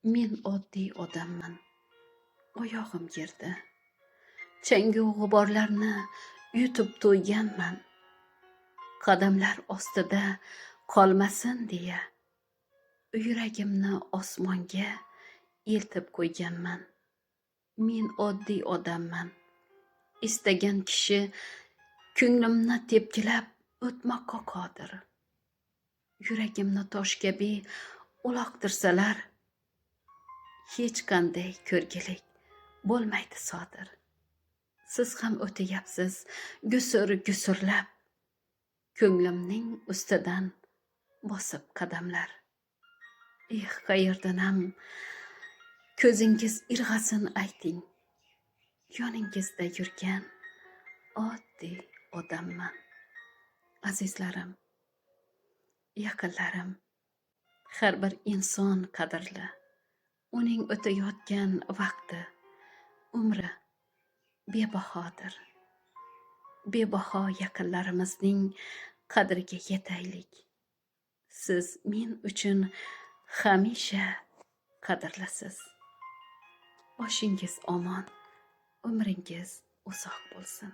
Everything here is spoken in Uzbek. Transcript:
Men oddiy odamman. Oyog'im yerda. Changu g'uborlarni yutib to'yganman. Qadamlar ostida qolmasin deya yuragimni osmonga eltib qo'yganman. Men oddiy odamman. Istagan kishi ko'nglimni tepkilab o'tmoqqa qodir. Yuragimni tosh kabi uloqtirsalar, hech qanday ko'rgilik bo'lmaydi sodir. Siz ham o'tayapsiz gusur-gusurlab, ko'nglimning ustidan bosib qadamlar. Qayerdanam ko'zingiz irg'asin ayting. Yoningizda yurgan oddiy odamman. Azizlarim, yaqinlarim, har bir inson qadrli. Uning o'tayotgan vaqti, umri bebahodir. Bebaho yaqinlarimizning qadriga yetaylik. Siz men uchun hamisha qadrlisiz. Boshingiz omon, umringiz uzoq bo'lsin.